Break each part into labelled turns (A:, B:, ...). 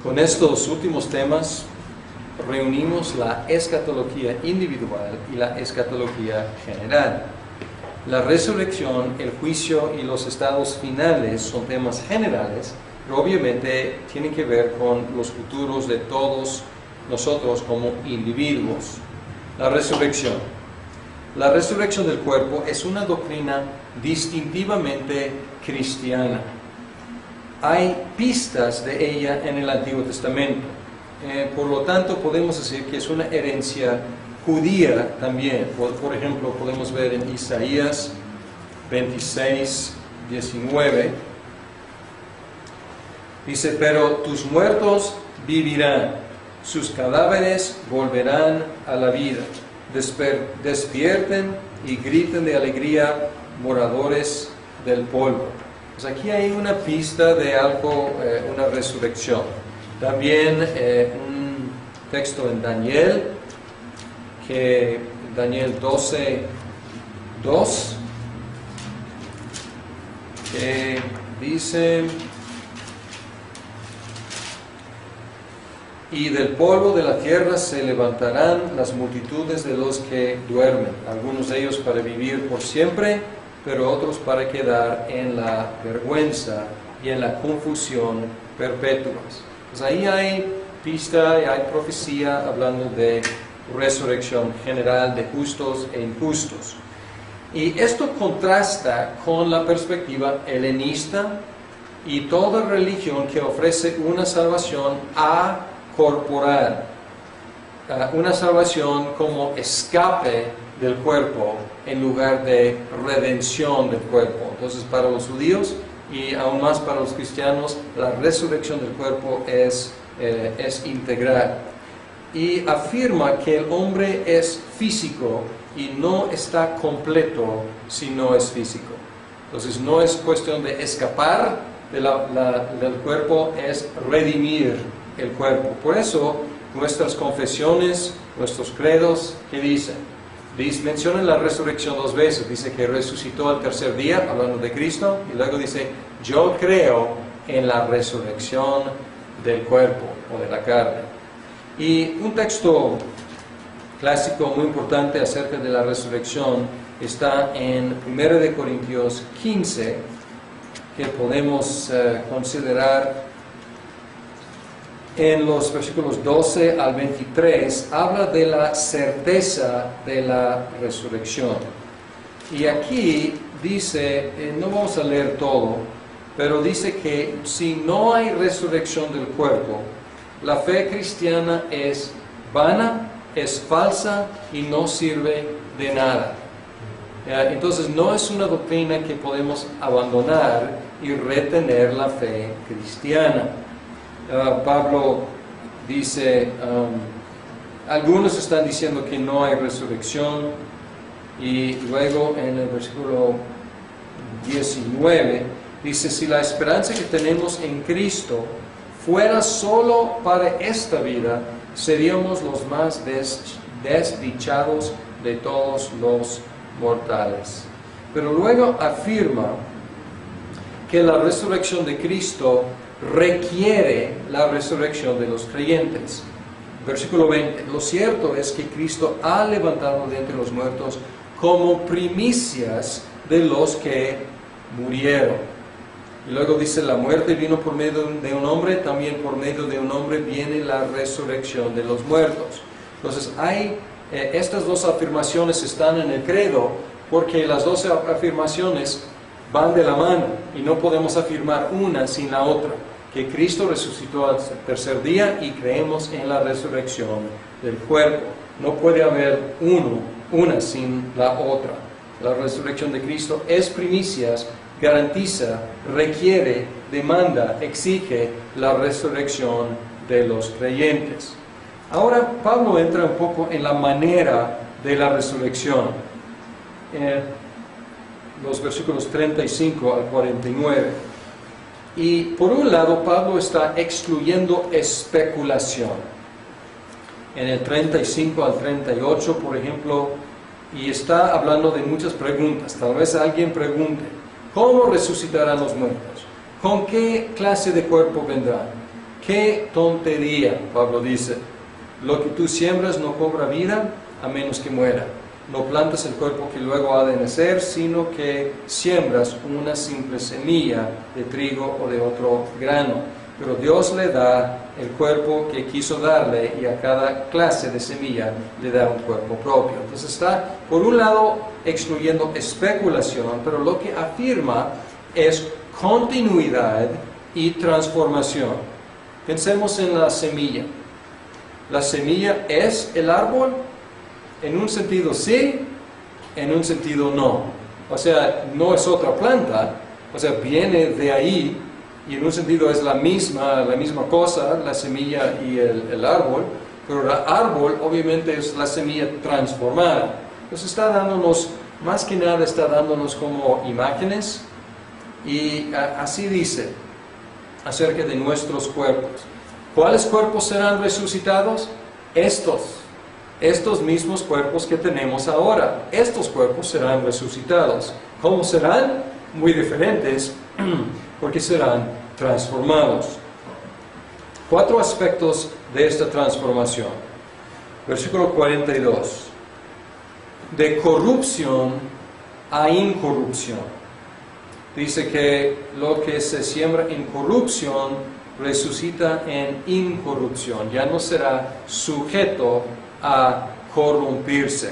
A: Con estos últimos temas reunimos la escatología individual y la escatología general. La resurrección, el juicio y los estados finales son temas generales, pero obviamente tienen que ver con los futuros de todos nosotros como individuos. La resurrección. La resurrección del cuerpo es una doctrina distintivamente cristiana. Hay pistas de ella en el Antiguo Testamento. Por lo tanto, podemos decir que es una herencia judía también. Por ejemplo, podemos ver en Isaías 26, 19. Dice, pero tus muertos vivirán, sus cadáveres volverán a la vida. Despierten y griten de alegría, moradores del polvo. Pues aquí hay una pista de algo, una resurrección. También un texto en Daniel, Daniel 12, 2, que dice, y del polvo de la tierra se levantarán las multitudes de los que duermen, algunos de ellos para vivir por siempre, pero otros para quedar en la vergüenza y en la confusión perpetuas. Pues ahí hay pista, hay profecía hablando de resurrección general de justos e injustos. Y esto contrasta con la perspectiva helenista y toda religión que ofrece una salvación acorporal, una salvación como escape del cuerpo en lugar de redención del cuerpo. Entonces, para los judíos y aún más para los cristianos, la resurrección del cuerpo es integral. Y afirma que el hombre es físico y no está completo si no es físico. Entonces, no es cuestión de escapar del cuerpo, es redimir el cuerpo. Por eso, nuestras confesiones, nuestros credos, ¿qué dicen? Mencionan la resurrección dos veces. Dice que resucitó al tercer día, hablando de Cristo, y luego dice, yo creo en la resurrección del cuerpo o de la carne. Y un texto clásico muy importante acerca de la resurrección está en 1 Corintios 15, que podemos considerar en los versículos 12 al 23, habla de la certeza de la resurrección. Y aquí dice, no vamos a leer todo, pero dice que si no hay resurrección del cuerpo, la fe cristiana es vana, es falsa y no sirve de nada. Entonces no es una doctrina que podemos abandonar y retener la fe cristiana. Pablo dice, algunos están diciendo que no hay resurrección, y luego en el versículo 19 dice, si la esperanza que tenemos en Cristo fuera solo para esta vida, seríamos los más desdichados de todos los mortales. Pero luego afirma que la resurrección de Cristo requiere la resurrección de los creyentes. Versículo 20, lo cierto es que Cristo ha levantado de entre los muertos como primicias de los que murieron. Y luego dice, la muerte vino por medio de un hombre, también por medio de un hombre viene la resurrección de los muertos. Entonces estas dos afirmaciones están en el credo, porque las dos afirmaciones van de la mano y no podemos afirmar una sin la otra. Que Cristo resucitó al tercer día y creemos en la resurrección del cuerpo. No puede haber una sin la otra. La resurrección de Cristo es primicias, garantiza, requiere, demanda, exige la resurrección de los creyentes. Ahora Pablo entra un poco en la manera de la resurrección. Los versículos 35 al 49. Y por un lado, Pablo está excluyendo especulación. En el 35 al 38, por ejemplo, y está hablando de muchas preguntas. Tal vez alguien pregunte, ¿cómo resucitarán los muertos? ¿Con qué clase de cuerpo vendrán? qué tontería, Pablo dice. Lo que tú siembras no cobra vida a menos que muera. No plantas el cuerpo que luego ha de nacer, sino que siembras una simple semilla de trigo o de otro grano. Pero Dios le da el cuerpo que quiso darle, y a cada clase de semilla le da un cuerpo propio. Entonces está, por un lado, excluyendo especulación, pero lo que afirma es continuidad y transformación. Pensemos en la semilla. La semilla es el árbol. En un sentido sí, en un sentido no. O sea, no es otra planta, o sea, viene de ahí, y en un sentido es la misma cosa, la semilla y el árbol, pero el árbol obviamente es la semilla transformada. Entonces está dándonos, más que nada está dándonos como imágenes, y así dice acerca de nuestros cuerpos. ¿Cuáles cuerpos serán resucitados? Estos mismos cuerpos que tenemos ahora. Estos cuerpos serán resucitados. ¿Cómo serán? Muy diferentes, porque serán transformados. 4 aspectos de esta transformación. Versículo 42. De corrupción a incorrupción. Dice que lo que se siembra en corrupción resucita en incorrupción. Ya no será sujeto a corrompirse.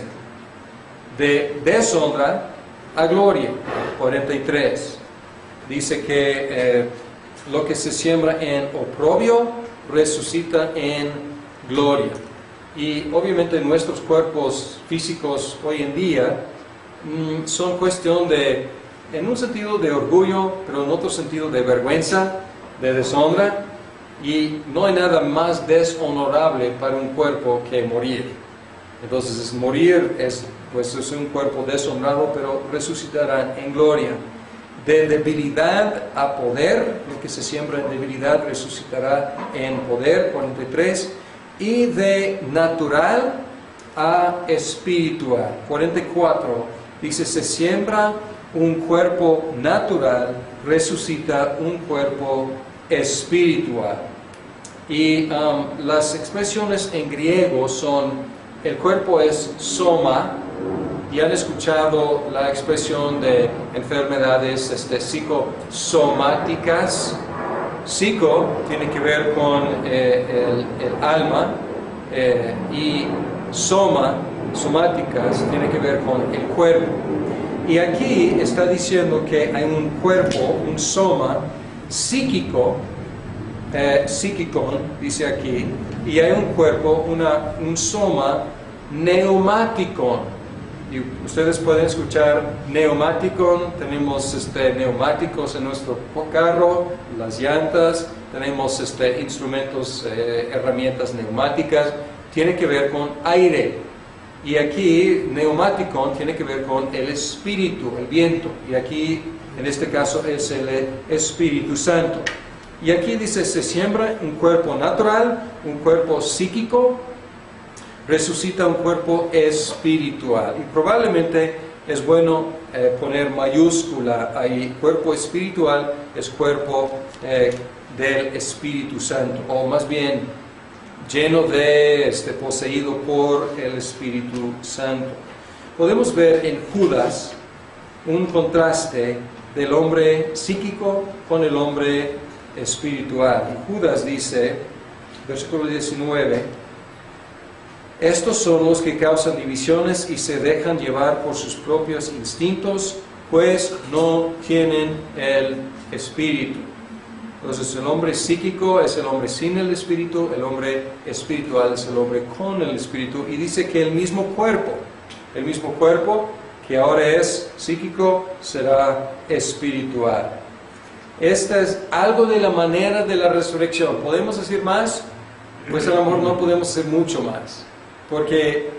A: De deshonra a gloria. 43. Dice que lo que se siembra en oprobio resucita en gloria. Y obviamente nuestros cuerpos físicos hoy en día son cuestión de, en un sentido de orgullo, pero en otro sentido de vergüenza, de deshonra. Y no hay nada más deshonorable para un cuerpo que morir. Entonces morir es un cuerpo deshonrado, pero resucitarán en gloria. De debilidad a poder, lo que se siembra en debilidad resucitará en poder. 43. Y de natural a espiritual. 44. Dice, se siembra un cuerpo natural, resucita un cuerpo espiritual. Y las expresiones en griego son, el cuerpo es soma, y han escuchado la expresión de enfermedades psicosomáticas. Psico tiene que ver con el alma, y somáticas tiene que ver con el cuerpo. Y aquí está diciendo que hay un cuerpo, un soma psíquico, psíquicon, dice aquí, y hay un cuerpo, un soma neumáticon. Y ustedes pueden escuchar neumáticon, tenemos neumáticos en nuestro carro, las llantas, tenemos instrumentos, herramientas neumáticas, tiene que ver con aire. Y aquí neumáticon tiene que ver con el espíritu, el viento, y aquí en este caso es el Espíritu Santo. Y aquí dice, se siembra un cuerpo natural, un cuerpo psíquico, resucita un cuerpo espiritual. Y probablemente es bueno poner mayúscula ahí. Cuerpo espiritual es cuerpo del Espíritu Santo, o más bien lleno de, poseído por el Espíritu Santo. Podemos ver en Judas un contraste del hombre psíquico con el hombre espiritual. Y Judas dice, versículo 19, estos son los que causan divisiones y se dejan llevar por sus propios instintos, pues no tienen el Espíritu. Entonces el hombre psíquico es el hombre sin el Espíritu, el hombre espiritual es el hombre con el Espíritu, y dice que el mismo cuerpo que ahora es psíquico será espiritual. Esta es algo de la manera de la resurrección. ¿Podemos decir más? Pues a lo mejor no podemos decir mucho más, porque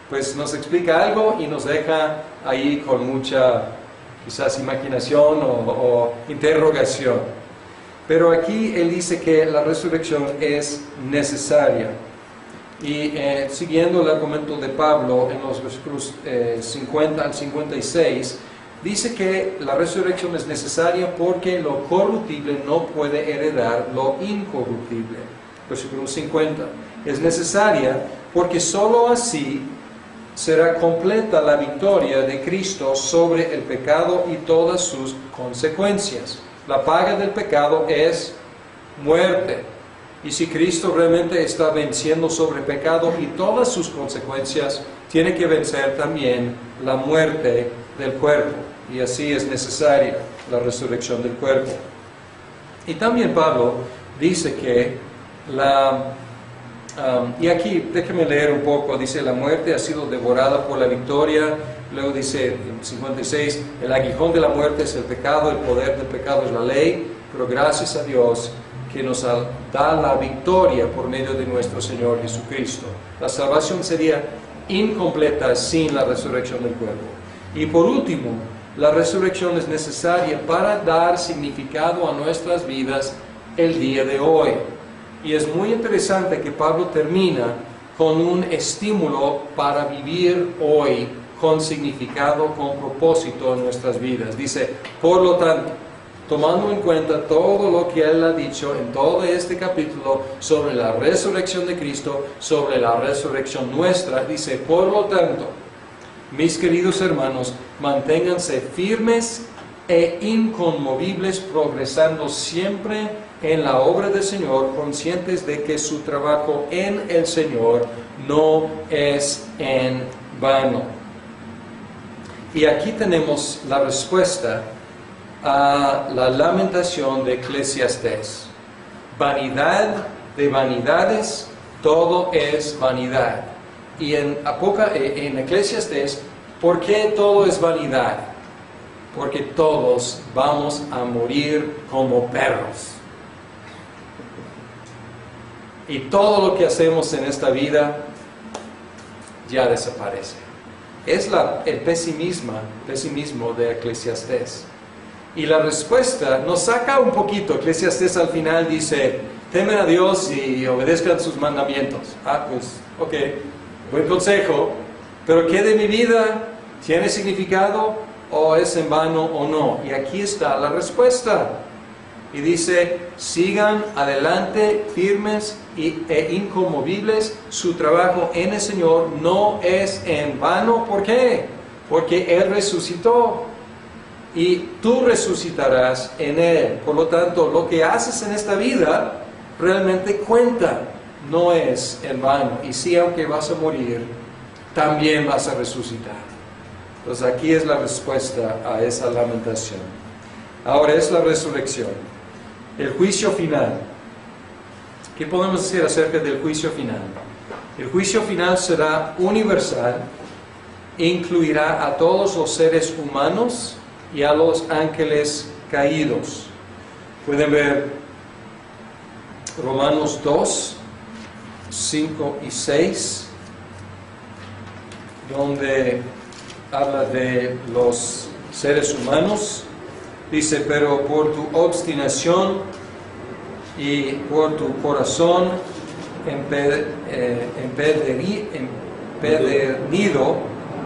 A: pues nos explica algo y nos deja ahí con mucha quizás imaginación o interrogación. Pero aquí él dice que la resurrección es necesaria. Y siguiendo el argumento de Pablo en los versículos 50 al 56, dice que la resurrección es necesaria porque lo corruptible no puede heredar lo incorruptible. Versículo 50. Es necesaria porque sólo así será completa la victoria de Cristo sobre el pecado y todas sus consecuencias. La paga del pecado es muerte. Y si Cristo realmente está venciendo sobre el pecado y todas sus consecuencias, tiene que vencer también la muerte del cuerpo. Y así es necesaria la resurrección del cuerpo. Y también Pablo dice que y aquí déjeme leer un poco, dice: la muerte ha sido devorada por la victoria. Luego dice en 56, el aguijón de la muerte es el pecado, el poder del pecado es la ley, pero gracias a Dios que nos da la victoria por medio de nuestro Señor Jesucristo. La salvación sería incompleta sin la resurrección del cuerpo. Y por último, la resurrección es necesaria para dar significado a nuestras vidas el día de hoy. Y es muy interesante que Pablo termina con un estímulo para vivir hoy con significado, con propósito en nuestras vidas. Dice: por lo tanto, tomando en cuenta todo lo que él ha dicho en todo este capítulo sobre la resurrección de Cristo, sobre la resurrección nuestra, dice: por lo tanto, mis queridos hermanos, manténganse firmes e inconmovibles, progresando siempre en la obra del Señor, conscientes de que su trabajo en el Señor no es en vano. Y aquí tenemos la respuesta a la lamentación de Eclesiastés. Vanidad de vanidades, todo es vanidad. Y en Eclesiastés, ¿por qué todo es vanidad? Porque todos vamos a morir como perros. Y todo lo que hacemos en esta vida ya desaparece. Es el pesimismo de Eclesiastés. Y la respuesta nos saca un poquito. Eclesiastés al final dice: temen a Dios y obedezcan sus mandamientos. Pues, ok, buen consejo, pero ¿qué de mi vida? ¿Tiene significado o es en vano o no? Y aquí está la respuesta. Y dice: sigan adelante firmes e inconmovibles. Su trabajo en el Señor no es en vano. ¿Por qué? Porque Él resucitó. Y tú resucitarás en Él. Por lo tanto, lo que haces en esta vida realmente cuenta. No es en vano. Y si aunque vas a morir, también vas a resucitar. Entonces aquí es la respuesta a esa lamentación. Ahora es la resurrección. El juicio final. ¿Qué podemos decir acerca del juicio final? El juicio final será universal. Incluirá a todos los seres humanos y a los ángeles caídos. Pueden ver Romanos 2, 5 y 6, donde habla de los seres humanos. Dice: pero por tu obstinación y por tu corazón empedernido,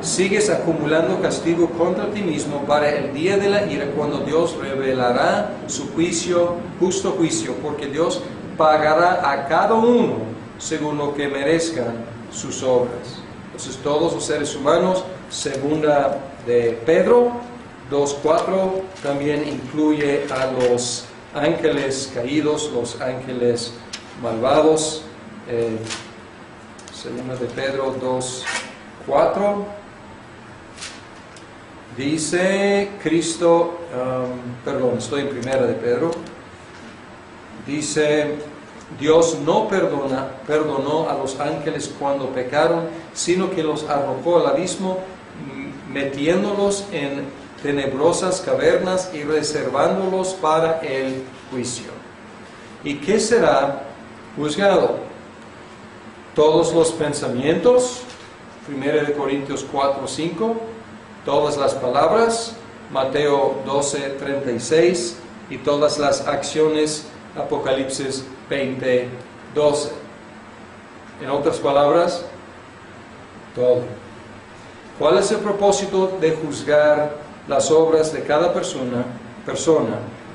A: sigues acumulando castigo contra ti mismo para el día de la ira, cuando Dios revelará su justo juicio, porque Dios pagará a cada uno según lo que merezcan sus obras. Entonces todos los seres humanos, segunda de Pedro 2:4, también incluye a los ángeles caídos, los ángeles malvados. Segunda de Pedro 2:4 dice Cristo, estoy en primera de Pedro. Dice: Dios no perdonó a los ángeles cuando pecaron, sino que los arrojó al abismo, metiéndolos en tenebrosas cavernas y reservándolos para el juicio. ¿Y qué será juzgado? Todos los pensamientos, 1 Corintios 4:5, todas las palabras, Mateo 12:36, y todas las acciones, Apocalipsis 20:12. En otras palabras, todo. ¿Cuál es el propósito de juzgar las obras de cada persona,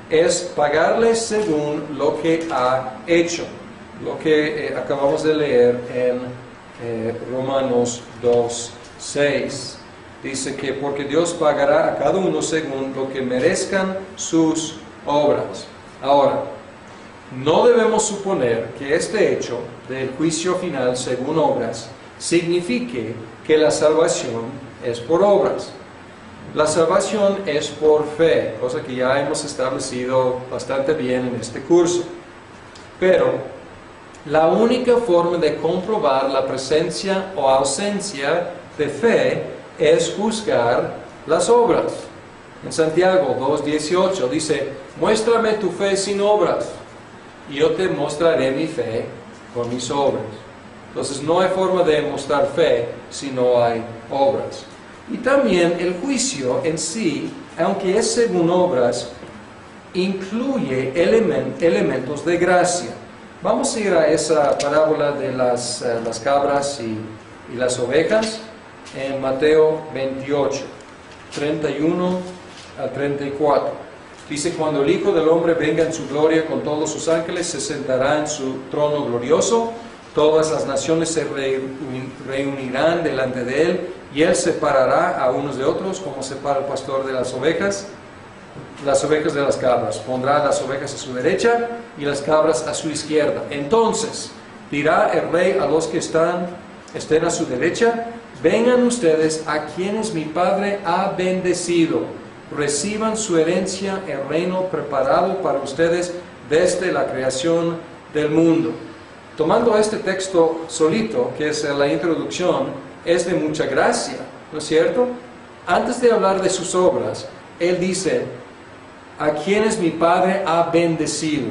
A: es pagarles según lo que ha hecho, lo que acabamos de leer en Romanos 2:6. Dice que porque Dios pagará a cada uno según lo que merezcan sus obras. Ahora, no debemos suponer que este hecho del juicio final según obras signifique que la salvación es por obras. La salvación es por fe, cosa que ya hemos establecido bastante bien en este curso. Pero la única forma de comprobar la presencia o ausencia de fe es juzgar las obras. En Santiago 2:18 dice, muéstrame tu fe sin obras, y yo te mostraré mi fe con mis obras. Entonces no hay forma de mostrar fe si no hay obras. Y también el juicio en sí, aunque es según obras, incluye elementos de gracia. Vamos a ir a esa parábola de las cabras y las ovejas en Mateo 28, 31 a 34. Dice, cuando el Hijo del Hombre venga en su gloria con todos sus ángeles, se sentará en su trono glorioso, todas las naciones se reunirán delante de él, y él separará a unos de otros, como separa el pastor de las ovejas de las cabras. Pondrá las ovejas a su derecha y las cabras a su izquierda. Entonces dirá el rey a los que estén a su derecha, vengan ustedes a quienes mi Padre ha bendecido, reciban su herencia, el reino preparado para ustedes desde la creación del mundo. Tomando este texto solito, que es la introducción, es de mucha gracia, ¿no es cierto? Antes de hablar de sus obras, él dice, a quienes mi Padre ha bendecido.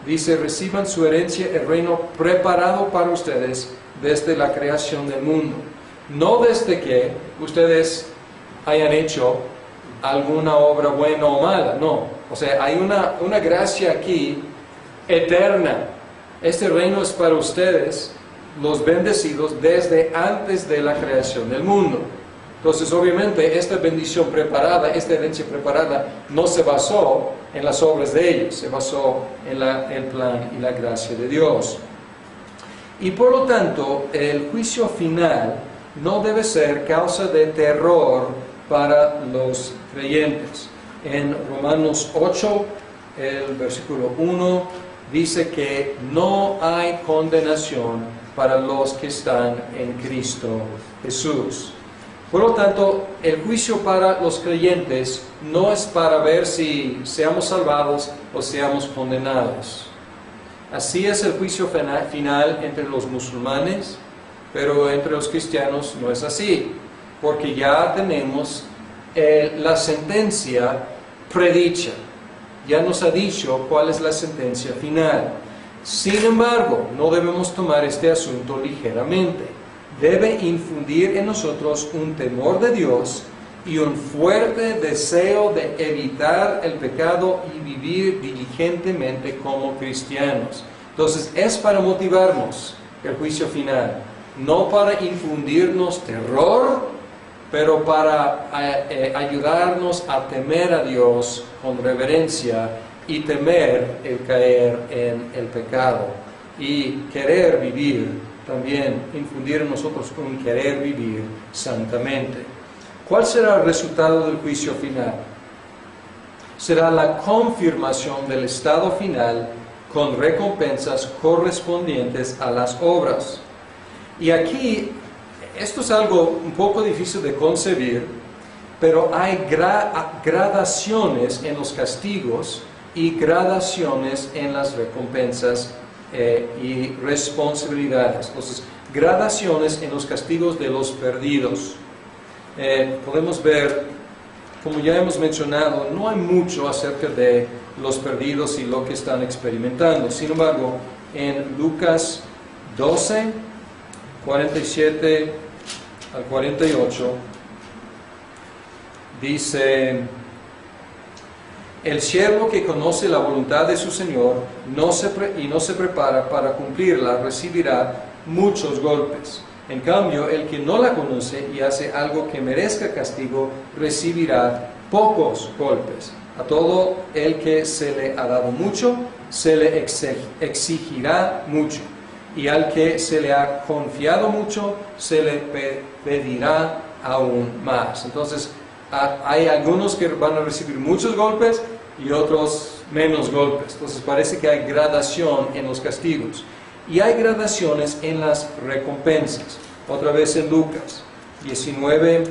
A: Dice, reciban su herencia, el reino preparado para ustedes desde la creación del mundo. No desde que ustedes hayan hecho alguna obra buena o mala, no. O sea, hay una gracia aquí eterna. Este reino es para ustedes, los bendecidos, desde antes de la creación del mundo. Entonces, obviamente, esta bendición preparada, esta herencia preparada, no se basó en las obras de ellos, se basó en el plan y la gracia de Dios. Y por lo tanto, el juicio final no debe ser causa de terror para los creyentes. En Romanos 8, el versículo 1, dice que no hay condenación para los que están en Cristo Jesús. Por lo tanto, el juicio para los creyentes no es para ver si seamos salvados o seamos condenados. Así es el juicio final entre los musulmanes, pero entre los cristianos no es así, porque ya tenemos la sentencia predicha. Ya nos ha dicho cuál es la sentencia final. Sin embargo, no debemos tomar este asunto ligeramente. Debe infundir en nosotros un temor de Dios y un fuerte deseo de evitar el pecado y vivir diligentemente como cristianos. Entonces, es para motivarnos el juicio final, no para infundirnos terror, pero para ayudarnos a temer a Dios con reverencia y temer el caer en el pecado y querer vivir también, infundir en nosotros un querer vivir santamente. ¿Cuál será el resultado del juicio final? Será la confirmación del estado final con recompensas correspondientes a las obras. Y aquí, esto es algo un poco difícil de concebir, pero hay gradaciones en los castigos y gradaciones en las recompensas y responsabilidades. Entonces, gradaciones en los castigos de los perdidos. Podemos ver, como ya hemos mencionado, no hay mucho acerca de los perdidos y lo que están experimentando. Sin embargo, en Lucas 12, 47 al 48, dice: el siervo que conoce la voluntad de su Señor y no se prepara para cumplirla recibirá muchos golpes. En cambio, el que no la conoce y hace algo que merezca castigo recibirá pocos golpes. A todo el que se le ha dado mucho, se le exigirá mucho. Y al que se le ha confiado mucho, se le pedirá aún más. Entonces, hay algunos que van a recibir muchos golpes y otros menos golpes. Entonces, parece que hay gradación en los castigos. Y hay gradaciones en las recompensas. Otra vez en Lucas 19,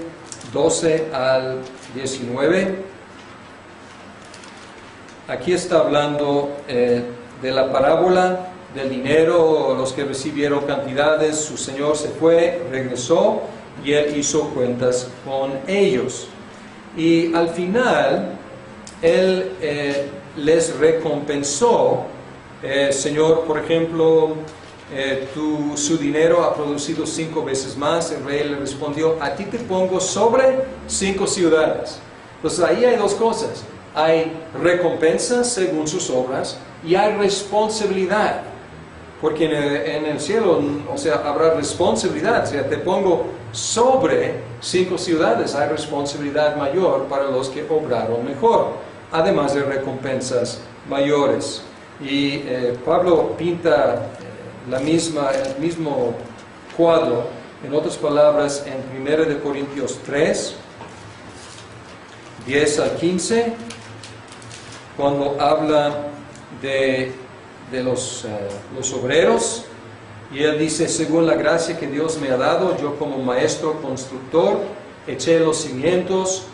A: 12 al 19. Aquí está hablando de la parábola del dinero, los que recibieron cantidades, su señor se fue, regresó y él hizo cuentas con ellos. Y al final, él les recompensó, Señor, por ejemplo, su dinero ha producido 5 veces más. El rey le respondió, a ti te pongo sobre 5 ciudades. Entonces ahí hay dos cosas. Hay recompensa según sus obras y hay responsabilidad. Porque en el cielo, o sea, habrá responsabilidad. O sea, te pongo sobre 5 ciudades. Hay responsabilidad mayor para los que obraron mejor. Además de recompensas mayores. Y Pablo pinta el mismo cuadro, en otras palabras, en 1 Corintios 3, 10 al 15, cuando habla de los obreros, y él dice, según la gracia que Dios me ha dado, yo como maestro constructor, eché los cimientos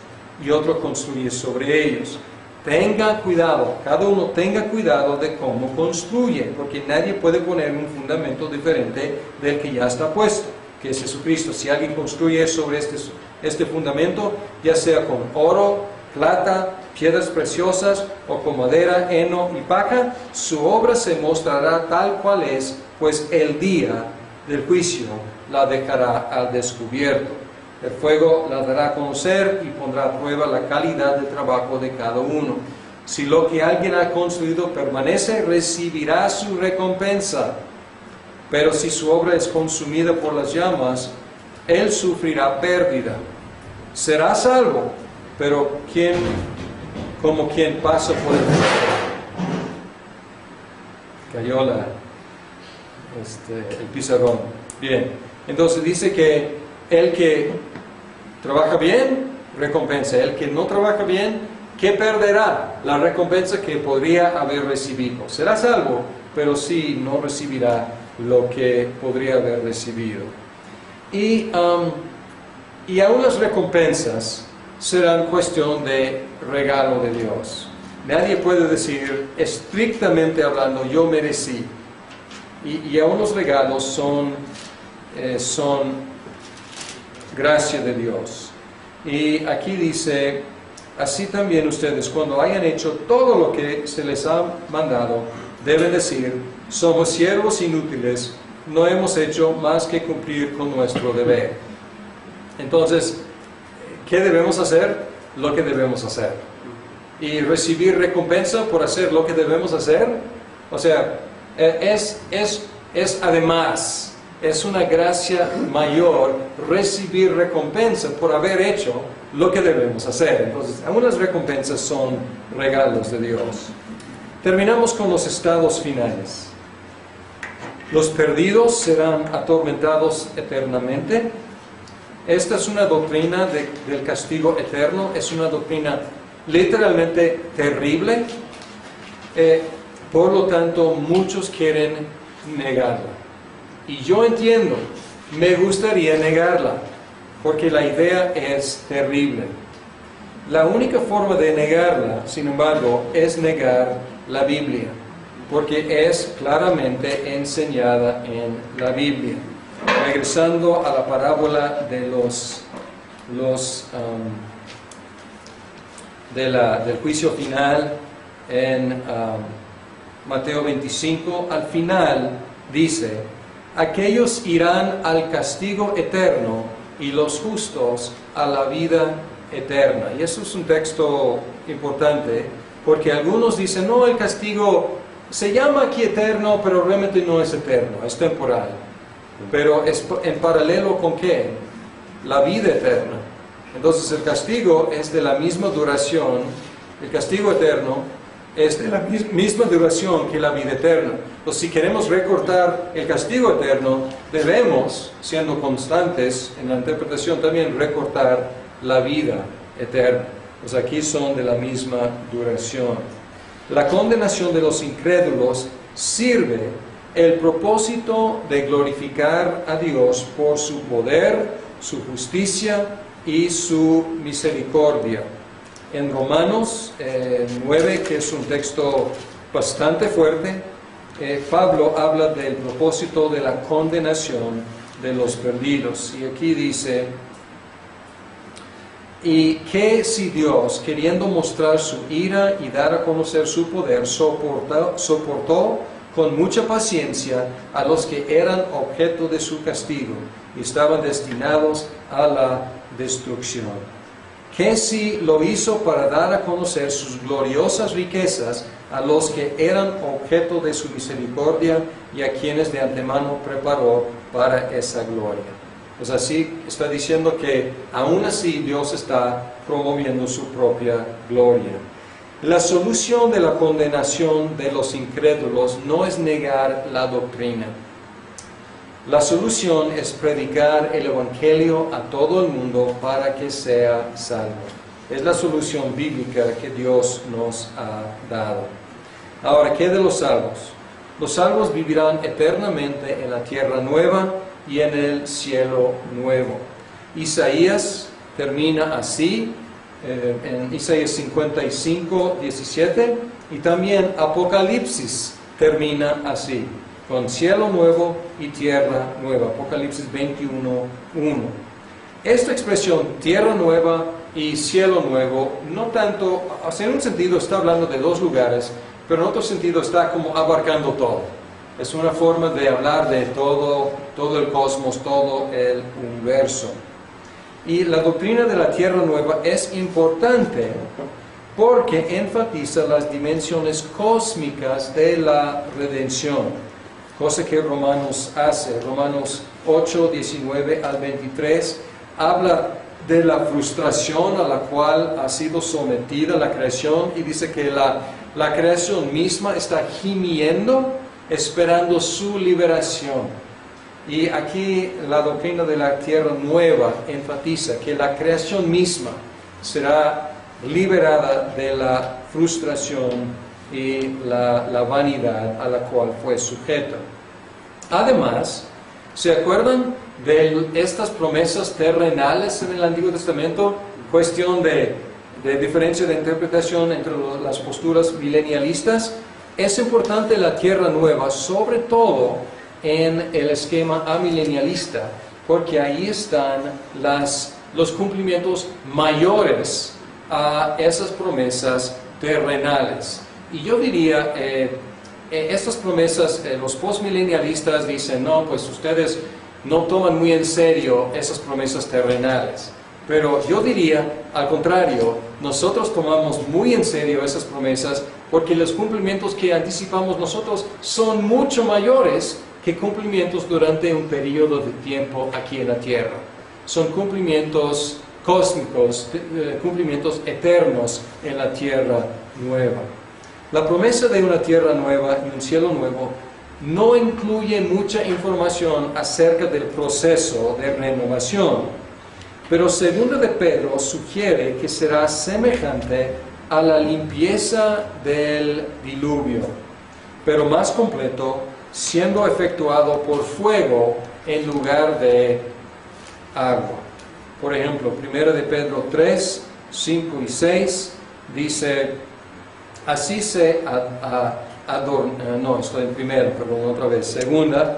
A: y otro construye sobre ellos. Tenga cuidado, cada uno tenga cuidado de cómo construye, porque nadie puede poner un fundamento diferente del que ya está puesto, que es Jesucristo. Si alguien construye sobre este fundamento, ya sea con oro, plata, piedras preciosas, o con madera, heno y paja, su obra se mostrará tal cual es, pues el día del juicio la dejará al descubierto. El fuego la dará a conocer y pondrá a prueba la calidad de trabajo de cada uno. Si lo que alguien ha construido permanece, recibirá su recompensa. Pero si su obra es consumida por las llamas, él sufrirá pérdida. Será salvo, pero como quien pasa por el fuego. Cayó el pizarrón. Bien, entonces dice que el que trabaja bien, recompensa. El que no trabaja bien, ¿qué perderá? La recompensa que podría haber recibido. Será salvo, pero sí no recibirá lo que podría haber recibido. Y aún las recompensas serán cuestión de regalo de Dios. Nadie puede decir, estrictamente hablando, yo merecí. Y aún los regalos son gracia de Dios. Y aquí dice, así también ustedes, cuando hayan hecho todo lo que se les ha mandado, deben decir, somos siervos inútiles, no hemos hecho más que cumplir con nuestro deber. Entonces, ¿qué debemos hacer? Lo que debemos hacer. Y recibir recompensa por hacer lo que debemos hacer, o sea, es además, es una gracia mayor recibir recompensa por haber hecho lo que debemos hacer. Entonces, algunas recompensas son regalos de Dios. Terminamos con los estados finales. Los perdidos serán atormentados eternamente. Esta es una doctrina del castigo eterno, es una doctrina literalmente terrible. Por lo tanto, muchos quieren negarla. Y yo entiendo, me gustaría negarla, porque la idea es terrible. La única forma de negarla, sin embargo, es negar la Biblia, porque es claramente enseñada en la Biblia. Regresando a la parábola de del juicio final en Mateo 25, al final dice, aquellos irán al castigo eterno y los justos a la vida eterna. Y eso es un texto importante, porque algunos dicen, no, el castigo se llama aquí eterno, pero realmente no es eterno, es temporal. Pero es en paralelo con ¿qué? La vida eterna. Entonces el castigo es de la misma duración, el castigo eterno es de la misma duración que la vida eterna. Entonces si queremos recortar el castigo eterno, debemos, siendo constantes en la interpretación, también recortar la vida eterna. Pues aquí son de la misma duración. La condenación de los incrédulos sirve el propósito de glorificar a Dios por su poder, su justicia y su misericordia. En Romanos 9, que es un texto bastante fuerte, Pablo habla del propósito de la condenación de los perdidos. Y aquí dice: y que si Dios, queriendo mostrar su ira y dar a conocer su poder, soportó con mucha paciencia a los que eran objeto de su castigo y estaban destinados a la destrucción. Que si lo hizo para dar a conocer sus gloriosas riquezas a los que eran objeto de su misericordia y a quienes de antemano preparó para esa gloria. Pues así está diciendo que aún así Dios está promoviendo su propia gloria. La solución de la condenación de los incrédulos no es negar la doctrina. La solución es predicar el Evangelio a todo el mundo para que sea salvo. Es la solución bíblica que Dios nos ha dado. Ahora, ¿qué de los salvos? Los salvos vivirán eternamente en la tierra nueva y en el cielo nuevo. Isaías termina así, en Isaías 55, 17, y también Apocalipsis termina así, con cielo nuevo y tierra nueva. Apocalipsis 21, 1. Esta expresión, tierra nueva y cielo nuevo, no tanto, o sea, en un sentido está hablando de dos lugares, pero en otro sentido está como abarcando todo. Es una forma de hablar de todo el cosmos, todo el universo. Y la doctrina de la tierra nueva es importante porque enfatiza las dimensiones cósmicas de la redención, cosa que Romanos hace. Romanos 8, 19 al 23 habla de la frustración a la cual ha sido sometida la creación y dice que la creación misma está gimiendo, esperando su liberación. Y aquí la doctrina de la tierra nueva enfatiza que la creación misma será liberada de la frustración y la vanidad a la cual fue sujeta. Además, ¿se acuerdan de estas promesas terrenales en el Antiguo Testamento? Cuestión de diferencia de interpretación entre las posturas milenialistas. Es importante la tierra nueva, sobre todo en el esquema amilenialista, porque ahí están los cumplimientos mayores a esas promesas terrenales. Y yo diría, estas promesas, los postmilenialistas dicen, no, pues ustedes no toman muy en serio esas promesas terrenales. Pero yo diría, al contrario, nosotros tomamos muy en serio esas promesas porque los cumplimientos que anticipamos nosotros son mucho mayores que cumplimientos durante un periodo de tiempo aquí en la tierra. Son cumplimientos cósmicos, cumplimientos eternos en la tierra nueva. La promesa de una tierra nueva y un cielo nuevo no incluye mucha información acerca del proceso de renovación, pero segunda de Pedro sugiere que será semejante a la limpieza del diluvio, pero más completo, siendo efectuado por fuego en lugar de agua. Por ejemplo, 1 de Pedro 3, 5 y 6 dice, así se adorna, no, estoy en primero, perdón, otra vez, segunda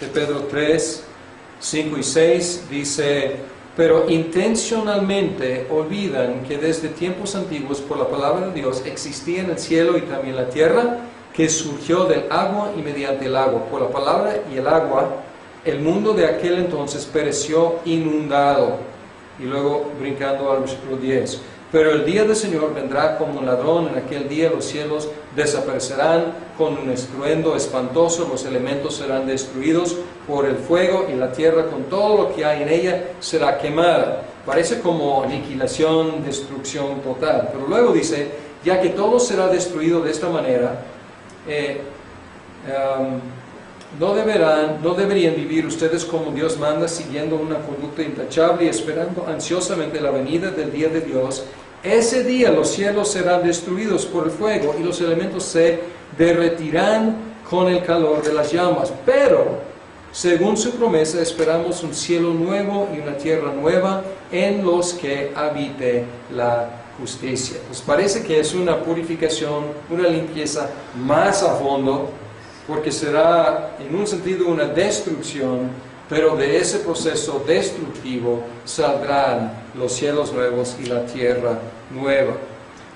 A: de Pedro 3, 5 y 6 dice, pero intencionalmente olvidan que desde tiempos antiguos por la palabra de Dios existían el cielo y también la tierra, que surgió del agua y mediante el agua. Por la palabra y el agua, el mundo de aquel entonces pereció inundado. Y luego brincando al versículo 10. Pero el día del Señor vendrá como un ladrón. En aquel día los cielos desaparecerán con un estruendo espantoso, los elementos serán destruidos por el fuego y la tierra con todo lo que hay en ella será quemada. Parece como aniquilación, destrucción total. Pero luego dice, ya que todo será destruido de esta manera, no deberían vivir ustedes como Dios manda, siguiendo una conducta intachable y esperando ansiosamente la venida del día de Dios. Ese día los cielos serán destruidos por el fuego y los elementos se derretirán con el calor de las llamas. Pero, según su promesa, esperamos un cielo nuevo y una tierra nueva en los que habite la justicia. Pues parece que es una purificación, una limpieza más a fondo, porque será en un sentido una destrucción, pero de ese proceso destructivo saldrán los cielos nuevos y la tierra nueva.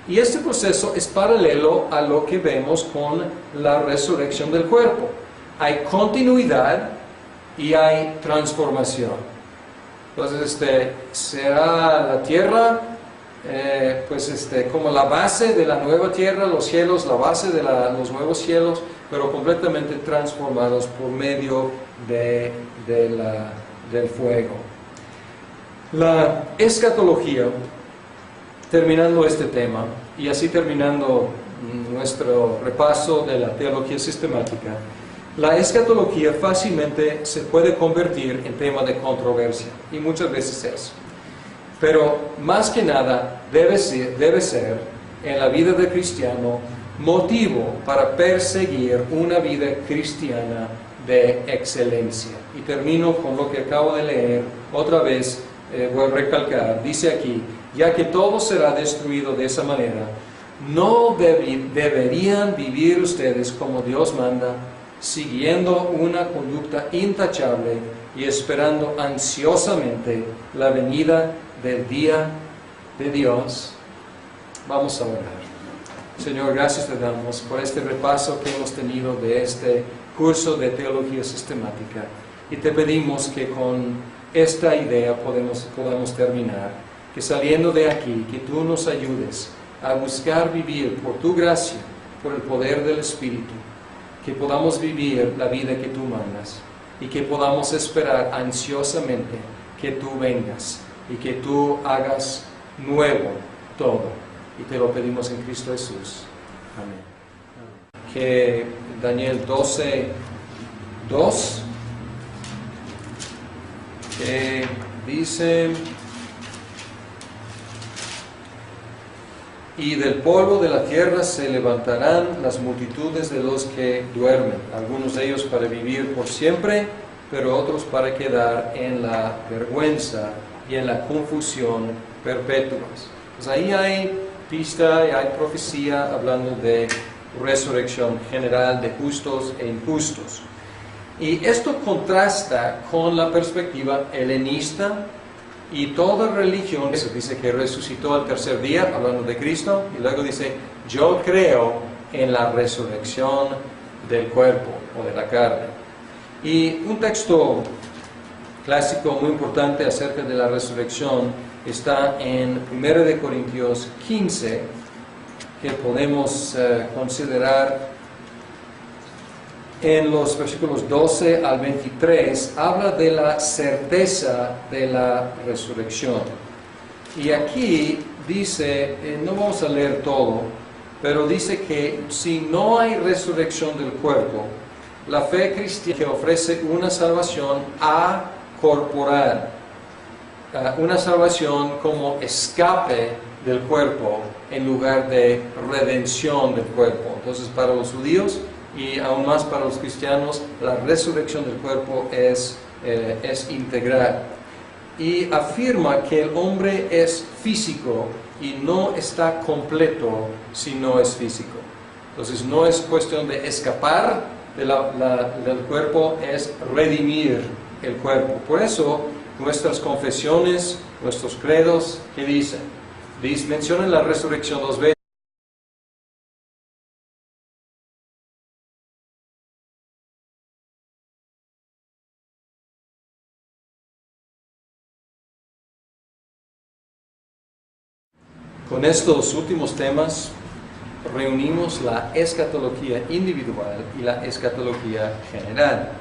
A: Y este proceso es paralelo a lo que vemos con la resurrección del cuerpo. Hay continuidad y hay transformación. Entonces, será la tierra como la base de la nueva tierra, los cielos, la base de los nuevos cielos, pero completamente transformados por medio del fuego. La escatología, terminando este tema, y así terminando nuestro repaso de la teología sistemática, la escatología fácilmente se puede convertir en tema de controversia, y muchas veces es. Pero más que nada debe ser en la vida del cristiano motivo para perseguir una vida cristiana de excelencia. Y termino con lo que acabo de leer, otra vez voy a recalcar, dice aquí, ya que todo será destruido de esa manera, no deberían vivir ustedes como Dios manda, siguiendo una conducta intachable y esperando ansiosamente la venida del día de Dios. Vamos a orar. Señor, gracias te damos por este repaso que hemos tenido de este curso de teología sistemática, y te pedimos que con esta idea podamos terminar, que saliendo de aquí, que tú nos ayudes a buscar vivir por tu gracia, por el poder del Espíritu, que podamos vivir la vida que tú mandas y que podamos esperar ansiosamente que tú vengas y que tú hagas nuevo todo. Y te lo pedimos en Cristo Jesús. Amén. Que Daniel 12:2, que dice: y del polvo de la tierra se levantarán las multitudes de los que duermen, algunos de ellos para vivir por siempre, pero otros para quedar en la vergüenza y en la confusión perpetuas. Pues ahí hay pista y hay profecía hablando de resurrección general de justos e injustos. Y esto contrasta con la perspectiva helenista y toda religión. Eso dice que resucitó al tercer día, hablando de Cristo, y luego dice, yo creo en la resurrección del cuerpo o de la carne. Y un texto clásico muy importante acerca de la resurrección está en 1 Corintios 15, que podemos considerar en los versículos 12 al 23, habla de la certeza de la resurrección. Y aquí dice, no vamos a leer todo, pero dice que si no hay resurrección del cuerpo, la fe cristiana que ofrece una salvación acorporal, una salvación como escape del cuerpo en lugar de redención del cuerpo. Entonces, para los judíos y aún más para los cristianos, la resurrección del cuerpo es integral. Y afirma que el hombre es físico y no está completo si no es físico. Entonces, no es cuestión de escapar del cuerpo, es redimir el cuerpo. Por eso, nuestras confesiones, nuestros credos, ¿qué dicen? Mencionan la resurrección 2 veces. Con estos últimos temas reunimos la escatología individual y la escatología general.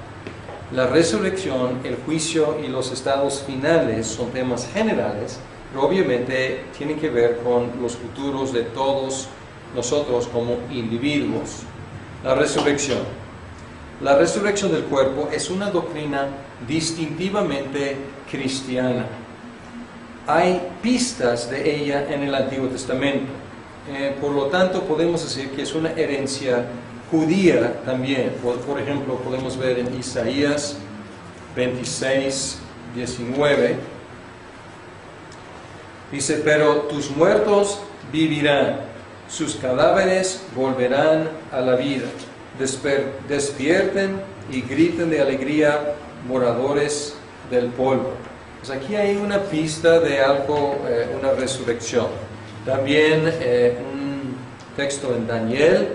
A: La resurrección, el juicio y los estados finales son temas generales, pero obviamente tienen que ver con los futuros de todos nosotros como individuos. La resurrección. La resurrección del cuerpo es una doctrina distintivamente cristiana. Hay pistas de ella en el Antiguo Testamento. Por lo tanto, podemos decir que es una herencia judía también. Por ejemplo, podemos ver en Isaías 26, 19. Dice, pero tus muertos vivirán, sus cadáveres volverán a la vida. Despierten y griten de alegría, moradores del polvo. Pues aquí hay una pista de algo, una resurrección. También un texto en Daniel